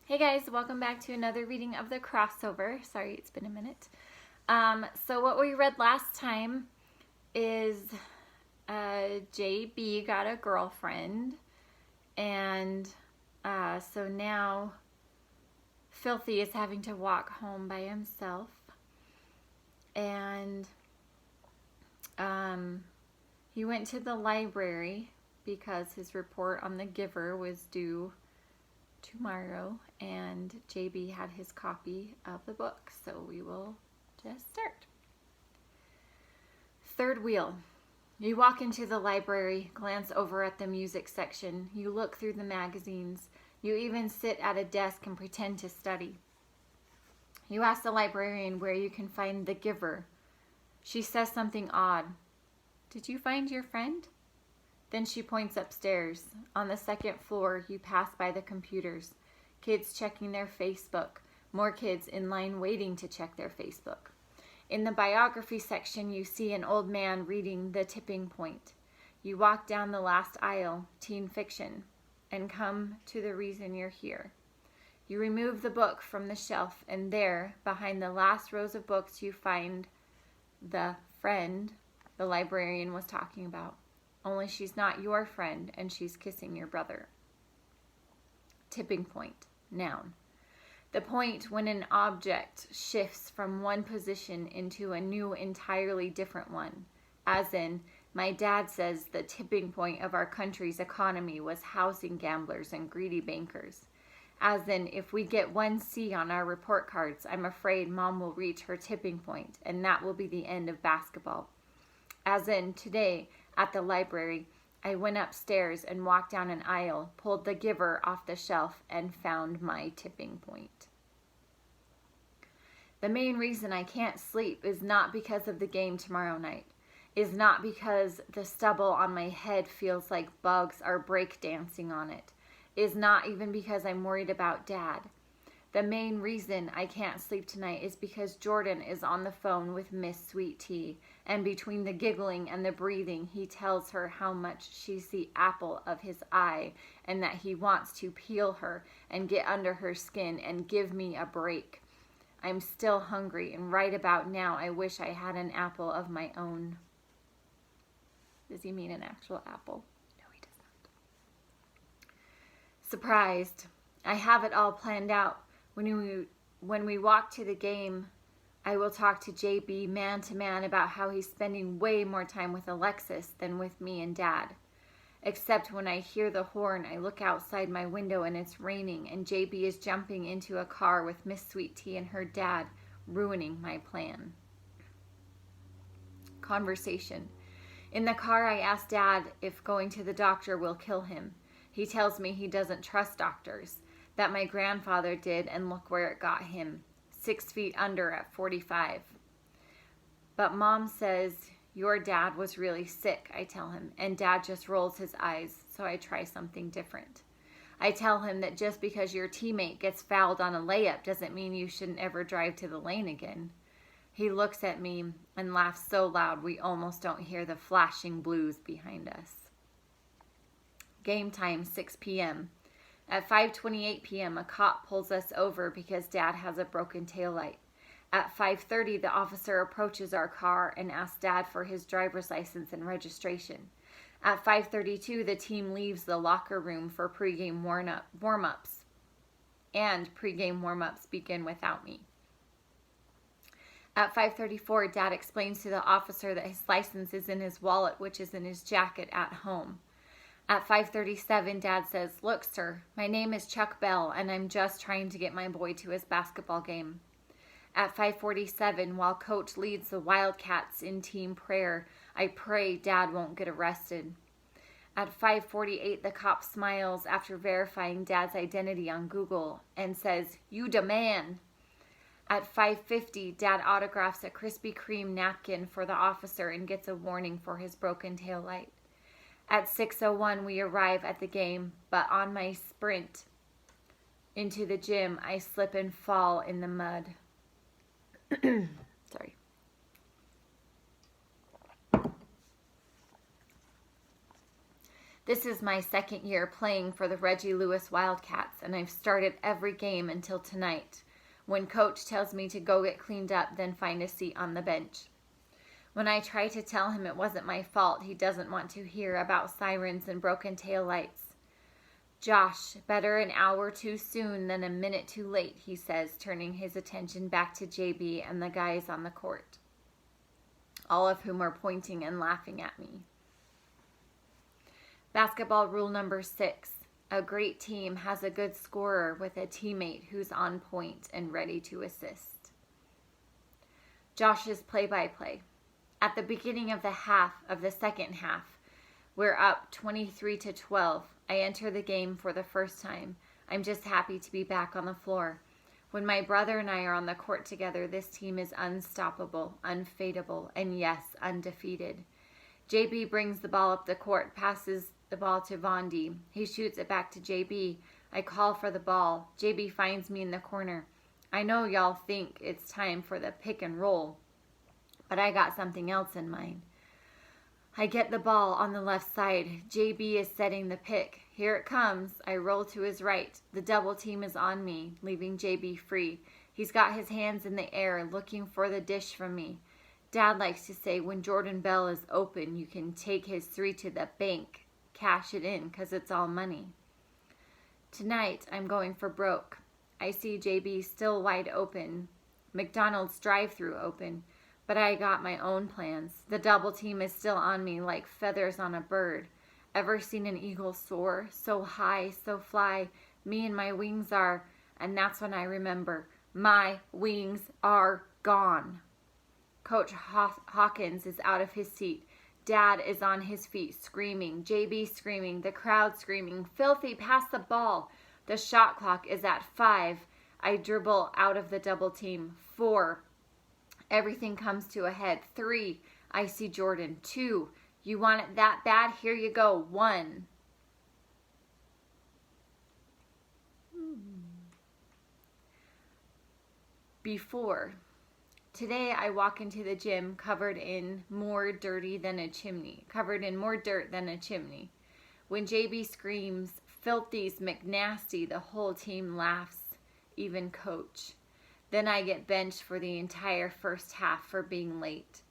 Hey guys, welcome back to another reading of the crossover. Sorry, it's been a minute. So what we read last time is JB got a girlfriend, and so now Filthy is having to walk home by himself, and he went to the library because his report on The Giver was due tomorrow, and JB had his copy of the book, so we will just start. Third wheel. You walk into the library, glance over at the music section, you look through the magazines, you even sit at a desk and pretend to study. You ask the librarian where you can find The Giver. She says something odd. Did you find your friend? Then she points upstairs. On the second floor, you pass by the computers. Kids checking their Facebook. More kids in line waiting to check their Facebook. In the biography section, you see an old man reading The Tipping Point. You walk down the last aisle, teen fiction, and come to the reason you're here. You remove the book from the shelf, and there, behind the last rows of books, you find the friend the librarian was talking about. Only she's not your friend, and she's kissing your brother. Tipping point, noun. The point when an object shifts from one position into a new, entirely different one. As in, my dad says the tipping point of our country's economy was housing gamblers and greedy bankers. As in, if we get 1 C on our report cards, I'm afraid Mom will reach her tipping point, and that will be the end of basketball. As in, today, at the library, I went upstairs and walked down an aisle, pulled The Giver off the shelf, and found my tipping point. The main reason I can't sleep is not because of the game tomorrow night, is not because the stubble on my head feels like bugs are breakdancing on it, is not even because I'm worried about Dad. The main reason I can't sleep tonight is because Jordan is on the phone with Miss Sweet Tea, and between the giggling and the breathing, he tells her how much she's the apple of his eye, and that he wants to peel her and get under her skin and give me a break. I'm still hungry, and right about now I wish I had an apple of my own. Does he mean an actual apple? No, he does not. Surprised. I have it all planned out. When we walk to the game, I will talk to JB man to man about how he's spending way more time with Alexis than with me and Dad. Except when I hear the horn, I look outside my window and it's raining, and JB is jumping into a car with Miss Sweet Tea and her dad, ruining my plan. Conversation. In the car, I ask Dad if going to the doctor will kill him. He tells me he doesn't trust doctors, that my grandfather did, and look where it got him, 6 feet under at 45. But Mom says, your dad was really sick, I tell him, and Dad just rolls his eyes, so I try something different. I tell him that just because your teammate gets fouled on a layup doesn't mean you shouldn't ever drive to the lane again. He looks at me and laughs so loud we almost don't hear the flashing blues behind us. Game time, 6 p.m. At 5:28 p.m., a cop pulls us over because Dad has a broken taillight. At 5:30, the officer approaches our car and asks Dad for his driver's license and registration. At 5:32, the team leaves the locker room for pregame warm-ups, and pregame warm-ups begin without me. At 5:34, Dad explains to the officer that his license is in his wallet, which is in his jacket at home. At 5:37, Dad says, look, sir, my name is Chuck Bell, and I'm just trying to get my boy to his basketball game. At 5:47, while Coach leads the Wildcats in team prayer, I pray Dad won't get arrested. At 5:48, the cop smiles after verifying Dad's identity on Google and says, you the man. At 5:50, Dad autographs a Krispy Kreme napkin for the officer and gets a warning for his broken taillight. At 6:01, we arrive at the game, but on my sprint into the gym, I slip and fall in the mud. Sorry. This is my second year playing for the Reggie Lewis Wildcats, and I've started every game until tonight, when Coach tells me to go get cleaned up, then find a seat on the bench. When I try to tell him it wasn't my fault, he doesn't want to hear about sirens and broken taillights. Josh, better an hour too soon than a minute too late, he says, turning his attention back to JB and the guys on the court, all of whom are pointing and laughing at me. Basketball rule number 6. A great team has a good scorer with a teammate who's on point and ready to assist. Josh's play-by-play. At the beginning of the second half, we're up 23-12. I enter the game for the first time. I'm just happy to be back on the floor. When my brother and I are on the court together, this team is unstoppable, unfadable, and yes, undefeated. JB brings the ball up the court, passes the ball to Vondi. He shoots it back to JB. I call for the ball. JB finds me in the corner. I know y'all think it's time for the pick and roll, but I got something else in mind. I get the ball on the left side. JB is setting the pick. Here it comes. I roll to his right. The double team is on me, leaving JB free. He's got his hands in the air, looking for the dish from me. Dad likes to say when Jordan Bell is open, you can take his 3 to the bank. Cash it in, 'cause it's all money. Tonight, I'm going for broke. I see JB still wide open. McDonald's drive-thru open. But I got my own plans. The double team is still on me like feathers on a bird. Ever seen an eagle soar? So high, so fly. Me and my wings are, and that's when I remember. My wings are gone. Coach Hawkins is out of his seat. Dad is on his feet screaming. JB screaming. The crowd screaming. Filthy, pass the ball. The shot clock is at 5. I dribble out of the double team. 4. Everything comes to a head. 3. I see Jordan. 2. You want it that bad? Here you go. 1. Before. Today I walk into the gym covered in more dirt than a chimney. When JB screams, "Filthy's McNasty," the whole team laughs, even Coach. Then I get benched for the entire first half for being late.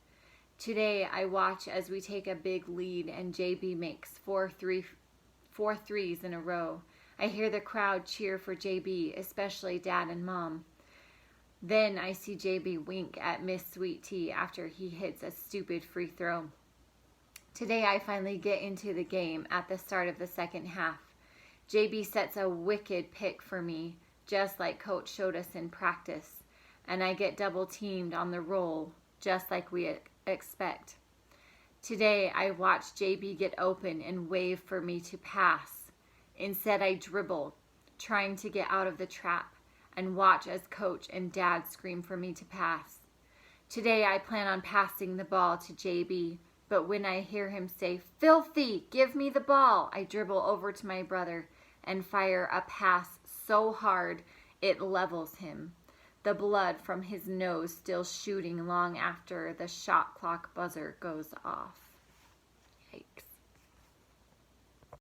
Today I watch as we take a big lead and JB makes 4 threes in a row. I hear the crowd cheer for JB, especially Dad and Mom. Then I see JB wink at Miss Sweet Tea after he hits a stupid free throw. Today I finally get into the game at the start of the second half. JB sets a wicked pick for me, just like Coach showed us in practice, and I get double teamed on the roll, just like we expect. Today I watch JB get open and wave for me to pass. Instead I dribble, trying to get out of the trap, and watch as Coach and Dad scream for me to pass. Today I plan on passing the ball to JB, but when I hear him say, "Filthy, give me the ball," I dribble over to my brother and fire a pass so hard it levels him, the blood from his nose still shooting long after the shot clock buzzer goes off. Yikes.